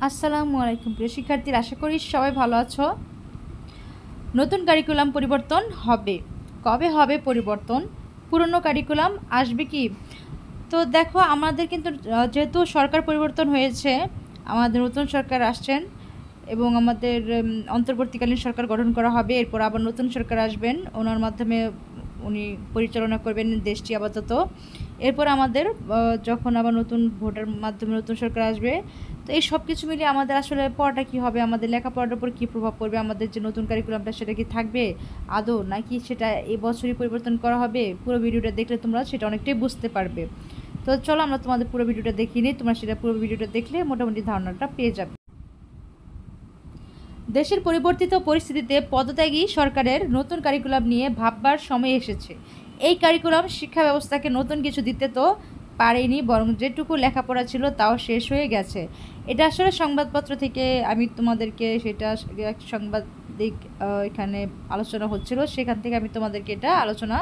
আসসালামু আলাইকুম প্রিয় শিক্ষার্থীরা, আশা করি সবাই ভালো আছো। নতুন কারিকুলাম পরিবর্তন হবে, কবে হবে পরিবর্তন? পুরনো কারিকুলাম আসবে কি? তো দেখো, আমাদের কিন্তু যেহেতু সরকার পরিবর্তন হয়েছে, আমাদের নতুন সরকার আসছেন এবং আমাদের অন্তর্বর্তীকালীন সরকার গঠন করা হবে। এরপর আবার নতুন সরকার আসবেন, ওনার মাধ্যমে উনি পরিচালনা করবেন দেশটি আপাতত। এরপর আমাদের যখন আবার নতুন ভোটের মাধ্যমে নতুন সরকার আসবে, তো এই সব কিছু মিলিয়ে আমাদের আসলে পড়াটা কী হবে, আমাদের লেখাপড়ার উপর কী প্রভাব পড়বে, আমাদের যে নতুন কারিকুলামটা সেটা কি থাকবে আদৌ, নাকি সেটা এই বছরই পরিবর্তন করা হবে? পুরো ভিডিওটা দেখলে তোমরা সেটা অনেকটাই বুঝতে পারবে। তো চলো আমরা তোমাদের পুরো ভিডিওটা দেখিয়ে নিই, তোমরা সেটা পুরো ভিডিওটা দেখলে মোটামুটি ধারণাটা পেয়ে যাবে। দেশের পরিবর্তিত পরিস্থিতিতে পদত্যাগী সরকারের নতুন কারিকুলাম নিয়ে ভাববার সময় এসেছে। এই কারিকুলাম শিক্ষা ব্যবস্থাকে নতুন কিছু দিতে তো পারেনি, বরং যেটুকু লেখাপড়া ছিল তাও শেষ হয়ে গেছে। এটা আসলে সংবাদপত্র থেকে আমি তোমাদেরকে সেটা সাংবাদিক এখানে আলোচনা হচ্ছিল, সেখান থেকে আমি তোমাদেরকে এটা আলোচনা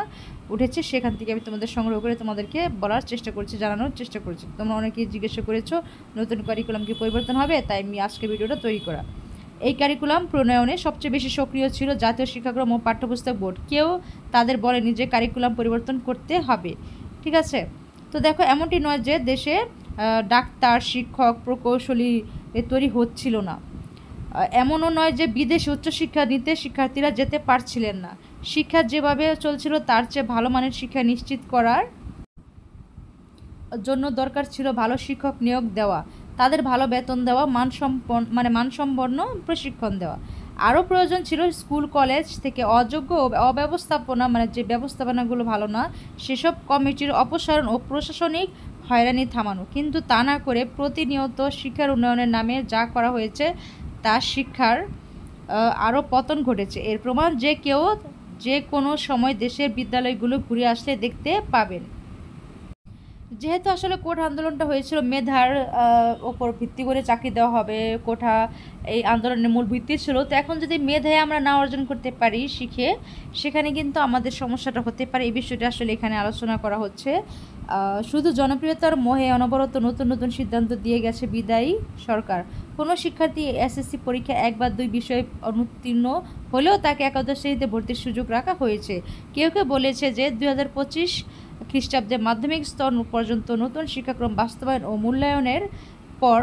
উঠেছে, সেখান থেকে আমি তোমাদের সংগ্রহ করে তোমাদেরকে বলার চেষ্টা করছি, জানানোর চেষ্টা করছি। তোমরা অনেকেই জিজ্ঞাসা করেছো নতুন কারিকুলাম কি পরিবর্তন হবে, তাই আমি আজকে ভিডিওটা তৈরি করা। এই কারিকুলাম প্রণয়নে সবচেয়ে বেশি সক্রিয় ছিল জাতীয় শিক্ষাক্রম ও পাঠ্যপুস্তক বোর্ড। কেউ তাদের বলেনি যে কারিকুলাম পরিবর্তন করতে হবে, ঠিক আছে? তো দেখো, এমনটি নয় যে দেশে ডাক্তার, শিক্ষক, প্রকৌশলী তৈরি হচ্ছিল না। এমনও নয় যে বিদেশে উচ্চশিক্ষা নিতে শিক্ষার্থীরা যেতে পারছিলেন না। শিক্ষা যেভাবে চলছিল তার চেয়ে ভালো মানের শিক্ষা নিশ্চিত করার জন্য দরকার ছিল ভালো শিক্ষক নিয়োগ দেওয়া, তাদের ভালো বেতন দেওয়া, মানসম্পন্ন প্রশিক্ষণ দেওয়া। আরও প্রয়োজন ছিল স্কুল কলেজ থেকে অযোগ্য ও অব্যবস্থাপনা, যে ব্যবস্থাপনাগুলো ভালো না, সেসব কমিটির অপসারণ ও প্রশাসনিক হয়রানি থামানো। কিন্তু তা না করে প্রতিনিয়ত শিক্ষার উন্নয়নের নামে যা করা হয়েছে তা শিক্ষার আরও পতন ঘটেছে। এর প্রমাণ যে কোনো সময় দেশের বিদ্যালয়গুলো ঘুরে আসলে দেখতে পাবেন। যেহেতু আসলে কোটা আন্দোলনটা হয়েছিল মেধার ওপর ভিত্তি করে চাকরি দেওয়া হবে, কোটা এই আন্দোলনের মূল ভিত্তি ছিল। তো এখন যদি মেধায় আমরা না অর্জন করতে পারি শিখে, সেখানে কিন্তু আমাদের সমস্যাটা হতে পারে। এই বিষয়টা আসলে এখানে আলোচনা করা হচ্ছে। শুধু জনপ্রিয়তার মোহে অনবরত নতুন নতুন সিদ্ধান্ত দিয়ে গেছে বিদায়ী সরকার। কোনো শিক্ষার্থী এসএসসি পরীক্ষা 1 বা 2 বিষয়ে অনুত্তীর্ণ হলেও তাকে একাদশ শ্রেণীতে ভর্তির সুযোগ রাখা হয়েছে। কেউ কেউ বলেছে যে 2025 খ্রিস্টাব্দে মাধ্যমিক স্তর পর্যন্ত নতুন শিক্ষাক্রম বাস্তবায়ন ও মূল্যায়নের পর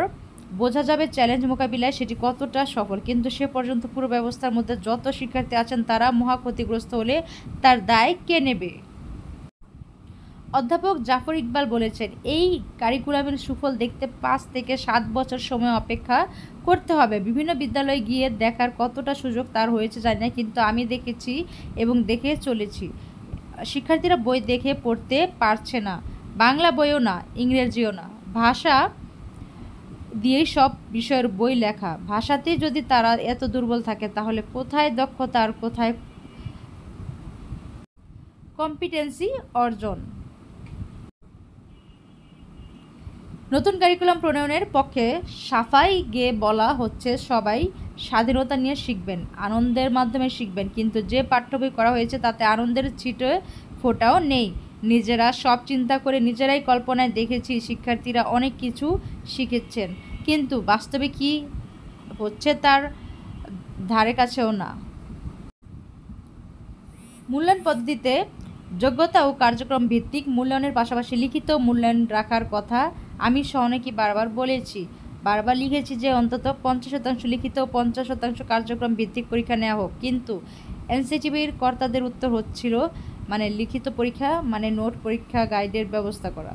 বোঝা যাবে চ্যালেঞ্জ মোকাবিলায় সেটি কতটা সফল। কিন্তু সে পর্যন্ত পুরো ব্যবস্থার মধ্যে যত শিক্ষার্থী আছেন তারা মহা ক্ষতিগ্রস্ত হলে তার দায় কে নেবে? অধ্যাপক জাফর ইকবাল বলেছেন, এই কারিকুলামের সুফল দেখতে 5 থেকে 7 বছর সময় অপেক্ষা করতে হবে। বিভিন্ন বিদ্যালয়ে গিয়ে দেখার কতটা সুযোগ তার হয়েছে জানি না, কিন্তু আমি দেখেছি এবং দেখে চলেছি। শিক্ষার্থীরা বই দেখে পড়তে পারছে না, বাংলা বইও না, ইংরেজিও না, ভাষা দিয়েই সব বিষয়ের বই লেখা। ভাষাতেই যদি তারা এত দুর্বল থাকে, তাহলে কোথায় দক্ষতা আর কোথায় কম্পিটেন্সি অর্জন? নতুন কারিকুলাম প্রণয়নের পক্ষে সাফাই গেয়ে বলা হচ্ছে, সবাই স্বাধীনতা নিয়ে শিখবেন, আনন্দের মাধ্যমে শিখবেন। কিন্তু যে পাঠ্য বই করা হয়েছে তাতে আনন্দের ছিটে ফোটাও নেই। নিজেরা সব চিন্তা করে নিজেরাই কল্পনায় দেখেছি শিক্ষার্থীরা অনেক কিছু শিখেছেন, কিন্তু বাস্তবে কি হচ্ছে তার ধারে কাছেও না। মূল্যায়ন পদ্ধতিতে যোগ্যতা ও কার্যক্রম ভিত্তিক মূল্যায়নের পাশাপাশি লিখিত মূল্যায়ন রাখার কথা আমি অনেকেই বারবার লিখেছি যে অন্তত 50% লিখিত ও 50% কার্যক্রম ভিত্তিক পরীক্ষা নেওয়া হোক। কিন্তু এনসিটিবির কর্তাদের উত্তর হচ্ছিল লিখিত পরীক্ষা নোট পরীক্ষা, গাইডের ব্যবস্থা করা।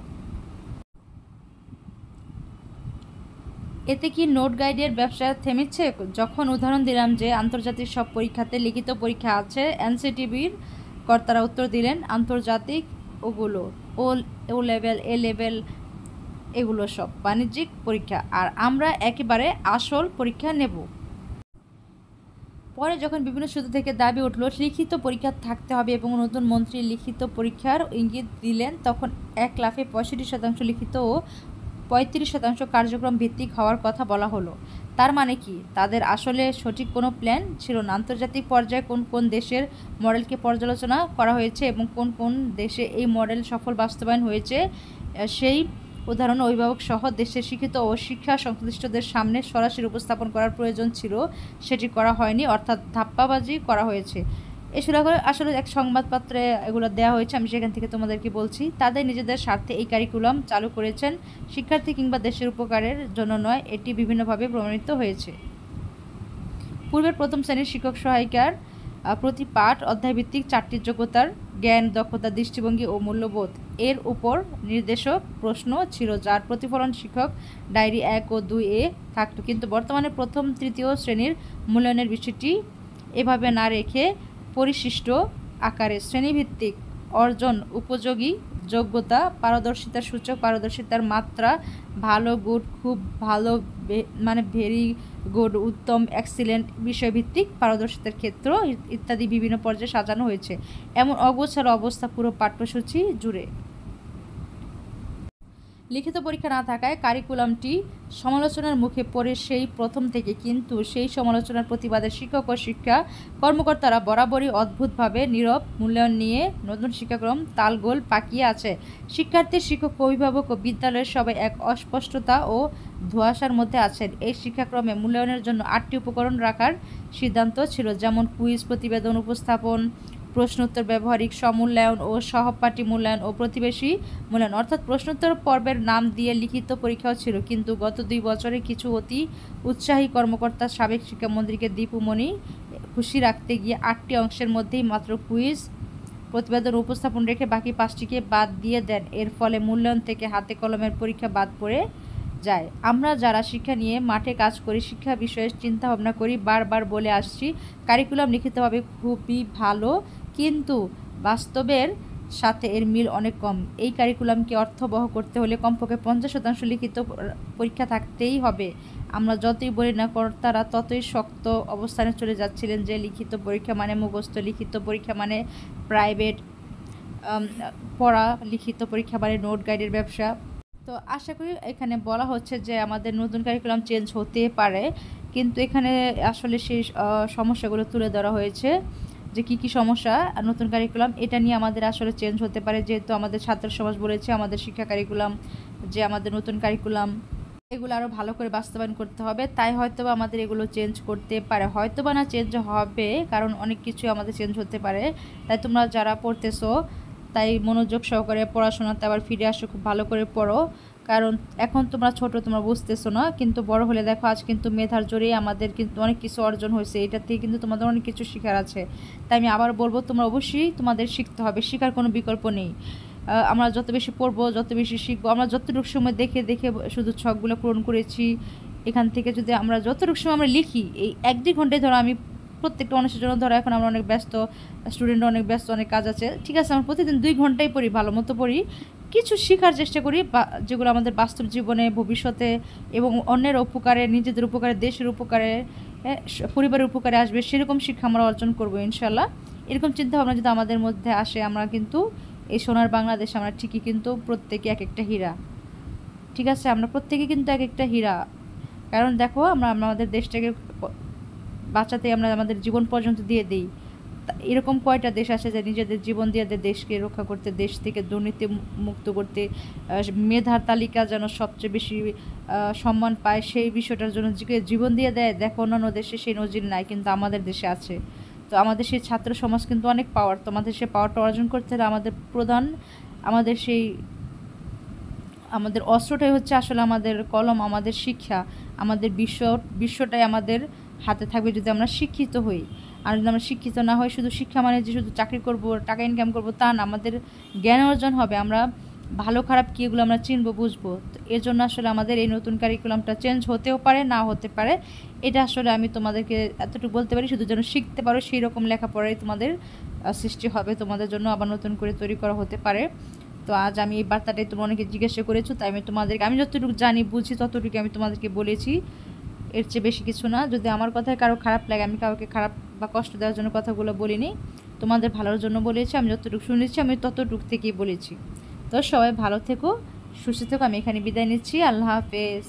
এতে কি নোট গাইডের ব্যবসা থেমেছে? যখন উদাহরণ দিলাম যে আন্তর্জাতিক সব পরীক্ষাতে লিখিত পরীক্ষা আছে, এনসিটিবির কর্তারা উত্তর দিলেন আন্তর্জাতিক ওগুলো ও লেভেল, এ লেভেল, এগুলো সব বাণিজ্যিক পরীক্ষা, আর আমরা একেবারে আসল পরীক্ষা নেব। পরে যখন বিভিন্ন সূত্র থেকে দাবি উঠল লিখিত পরীক্ষা থাকতে হবে এবং নতুন মন্ত্রী লিখিত পরীক্ষার ইঙ্গিত দিলেন, তখন এক লাফে 65% লিখিত ও 35% কার্যক্রম ভিত্তিক হওয়ার কথা বলা হলো। তার মানে কি তাদের আসলে সঠিক কোনো প্ল্যান ছিল না? আন্তর্জাতিক পর্যায়ে কোন কোন দেশের মডেলকে পর্যালোচনা করা হয়েছে এবং কোন কোন দেশে এই মডেল সফল বাস্তবায়ন হয়েছে, সেই উদাহরণ অভিভাবক সহ দেশের শিক্ষিত ও শিক্ষা সংশ্লিষ্টদের সামনে সরাসরি উপস্থাপন করার প্রয়োজন ছিল, সেটি করা হয়নি, অর্থাৎ ধাপ্পাবাজি করা হয়েছে। এছাড়া আসলে এক সংবাদপত্রে এগুলো দেওয়া হয়েছে, আমি সেখান থেকে তোমাদেরকে বলছি। তাদের নিজেদের স্বার্থে এই কারিকুলাম চালু করেছেন, শিক্ষার্থী কিংবা দেশের উপকারের জন্য নয়, এটি বিভিন্নভাবে প্রমাণিত হয়েছে। পূর্বের প্রথম শ্রেণীর শিক্ষক সহায়িকার প্রতি পাঠ অধ্যায়ভিত্তিক 4টি যোগ্যতার জ্ঞান, দক্ষতা, দৃষ্টিভঙ্গি ও মূল্যবোধ এর উপর নির্দেশক প্রশ্ন ছিল, যার প্রতিফলন শিক্ষক ডায়েরি 1 ও 2-এ থাকত। কিন্তু বর্তমানে প্রথম তৃতীয় শ্রেণীর মূল্যায়নের বিষয়টি এভাবে না রেখে পরিশিষ্ট আকারে শ্রেণীভিত্তিক অর্জন, উপযোগী যোগ্যতা, পারদর্শিতার সূচক, পারদর্শিতার মাত্রা, ভালো, গুড, খুব ভালো, মানে ভেরি গুড, উত্তম, এক্সিলেন্ট, বিষয়ভিত্তিক পারদর্শিতার ক্ষেত্র ইত্যাদি বিভিন্ন পর্যায়ে সাজানো হয়েছে। এমন অগোছালো অবস্থা পুরো পাঠ্যসূচি জুড়ে। লিখিত পরীক্ষা না থাকায় কারিকুলামটি সমালোচনার মুখে পড়ে সেই প্রথম থেকে, কিন্তু সেই সমালোচনার প্রতিবাদে শিক্ষক ও শিক্ষা কর্মকর্তারা বরাবরই অদ্ভুতভাবে নীরব মূল্যায়ন নিয়ে নতুন শিক্ষাক্রম তালগোল পাকিয়ে আছে। শিক্ষার্থী, শিক্ষক, অভিভাবক ও বিদ্যালয়ের সবাই এক অস্পষ্টতা ও ধোঁয়াশার মধ্যে আছেন। এই শিক্ষাক্রমে মূল্যায়নের জন্য 8টি উপকরণ রাখার সিদ্ধান্ত ছিল, যেমন কুইজ, প্রতিবেদন উপস্থাপন, প্রশ্নোত্তর, ব্যবহারিক সমূল্যায়ন ও সহপাঠী মূল্যায়ন ও প্রতিবেশী মূল্যায়ন। অর্থাৎ প্রশ্নোত্তর পর্বের নাম দিয়ে লিখিত পরীক্ষাও ছিল। কিন্তু গত 2 বছরে কিছু অতি উৎসাহী কর্মকর্তা সাবেক শিক্ষামন্ত্রীকে দীপুমণি খুশি রাখতে গিয়ে 8টি অংশের মধ্যেই মাত্র কুইজ, প্রতিবেদন উপস্থাপন রেখে বাকি 5টিকে বাদ দিয়ে দেন। এর ফলে মূল্যায়ন থেকে হাতে কলমের পরীক্ষা বাদ পড়ে যায়। আমরা যারা শিক্ষা নিয়ে মাঠে কাজ করি, শিক্ষা বিষয়ে চিন্তা ভাবনা করি, বারবার বলে আসছি কারিকুলাম লিখিতভাবে খুবই ভালো, কিন্তু বাস্তবের সাথে এর মিল অনেক কম। এই কারিকুলামকে অর্থবহ করতে হলে কমপক্ষে 50% লিখিত পরীক্ষা থাকতেই হবে। আমরা যতই বলি না, কর্তারা ততই শক্ত অবস্থানে চলে যাচ্ছিলেন যে লিখিত পরীক্ষা মানে মুখস্থ, লিখিত পরীক্ষা মানে প্রাইভেট পড়া, লিখিত পরীক্ষা মানে নোট গাইডের ব্যবসা। তো আশা করি এখানে বলা হচ্ছে যে আমাদের নতুন কারিকুলাম চেঞ্জ হতে পারে, কিন্তু এখানে আসলে সেই সমস্যাগুলো তুলে ধরা হয়েছে যে কি সমস্যা নতুন কারিকুলাম, এটা নিয়ে আমাদের আসলে চেঞ্জ হতে পারে। যেহেতু আমাদের ছাত্র সমাজ বলেছে আমাদের শিক্ষা কারিকুলাম, যে আমাদের নতুন কারিকুলাম এগুলো আরও ভালো করে বাস্তবায়ন করতে হবে, তাই হয়তোবা আমাদের এগুলো চেঞ্জ করতে পারে, হয়তোবা না চেঞ্জ হবে, কারণ অনেক কিছু আমাদের চেঞ্জ হতে পারে। তাই তোমরা যারা পড়তেছো তাই মনোযোগ সহকারে পড়াশোনাতে আবার ফিরে আসো, খুব ভালো করে পড়ো, কারণ এখন তোমরা ছোট, তোমরা বুঝতেছো না, কিন্তু বড় হলে দেখো আজ কিন্তু মেধার জোরেই আমাদের কিন্তু অনেক কিছু অর্জন হয়েছে, এটা থেকে কিন্তু তোমাদের অনেক কিছু শেখার আছে। তাই আমি আবার বলবো তোমরা অবশ্যই তোমাদের শিখতে হবে, শেখার কোনো বিকল্প নেই। আমরা যত বেশি পড়বো, যত বেশি শিখবো, আমরা যতটুকু সময় দেখে দেখে শুধু ছকগুলো পূরণ করেছি, এখান থেকে যদি আমরা যতটুকু সময় আমরা লিখি, এই 1-2 ঘন্টায় ধরো আমি প্রত্যেকটা মানুষের জন্য, ধরো এখন আমরা অনেক ব্যস্ত, স্টুডেন্ট অনেক ব্যস্ত, অনেক কাজ আছে, ঠিক আছে, আমরা প্রতিদিন 2 ঘন্টাই পড়ি, ভালো মতো পড়ি, কিছু শেখার চেষ্টা করি যেগুলো আমাদের বাস্তব জীবনে, ভবিষ্যতে এবং অন্যের উপকারে, নিজেদের উপকারে, দেশের উপকারে, পরিবারের উপকারে আসবে, সেরকম শিক্ষা আমরা অর্জন করবো ইনশাল্লাহ। এরকম চিন্তাভাবনা যদি আমাদের মধ্যে আসে, আমরা কিন্তু এই সোনার বাংলাদেশ আমরা ঠিকই কিন্তু প্রত্যেকে এক একটা হীরা, ঠিক আছে, আমরা প্রত্যেকে কিন্তু এক একটা হীরা। কারণ দেখো আমরা আমাদের দেশটাকে বাঁচাতে আমরা আমাদের জীবন পর্যন্ত দিয়ে দিই। এরকম কয়টা দেশ আছে যে নিজেদের জীবন দিয়ে দেশকে রক্ষা করতে, দেশ থেকে দুর্নীতি মুক্ত করতে, মেধার তালিকা যেন সবচেয়ে বেশি সম্মান পায় সেই বিষয়টার জন্য জীবন দিয়ে দেয়। দেখো অন্যান্য দেশে সেই নজির নাই, কিন্তু আমাদের দেশে আছে। তো আমাদের সেই ছাত্র সমাজ কিন্তু অনেক পাওয়ার, তো আমাদের সেই পাওয়ারটা অর্জন করতে হলে আমাদের প্রধান, আমাদের সেই আমাদের অস্ত্রটাই হচ্ছে আসলে আমাদের কলম, আমাদের শিক্ষা, আমাদের বিশ্বটাই আমাদের হাতে থাকবে যদি আমরা শিক্ষিত হই। আর যদি আমরা শিক্ষিত না হই, শুধু শিক্ষা মানে যে শুধু চাকরি করব, টাকা ইনকাম করব তা না, আমাদের জ্ঞান অর্জন হবে, আমরা ভালো খারাপ কী এগুলো আমরা চিনবো, বুঝবো। তো এর জন্য আসলে আমাদের এই নতুন কারিকুলামটা চেঞ্জ হতেও পারে, না হতে পারে, এটা আসলে আমি তোমাদেরকে এতটুকু বলতে পারি, শুধু যেন শিখতে পারো সেই রকম লেখাপড়াই তোমাদের সৃষ্টি হবে, তোমাদের জন্য আবার নতুন করে তৈরি করা হতে পারে। তো আজ আমি এই বার্তাটাই তোমরা অনেকে জিজ্ঞাসা করেছো, তাই আমি তোমাদেরকে, আমি যতটুকু জানি বুঝি ততটুকু আমি তোমাদেরকে বলেছি, এর চেয়ে বেশি কিছু না। যদি আমার কথায় কারো খারাপ লাগে, আমি কাউকে খারাপ বা কষ্ট দেওয়ার জন্য কথাগুলো বলিনি, তোমাদের ভালোর জন্য বলেছি। আমি যতটুকু শুনেছি আমি ততটুকু থেকেই বলেছি। তো সবাই ভালো থেকো, সুস্থ থেকো, আমি এখানে বিদায় নিচ্ছি, আল্লাহ হাফেজ।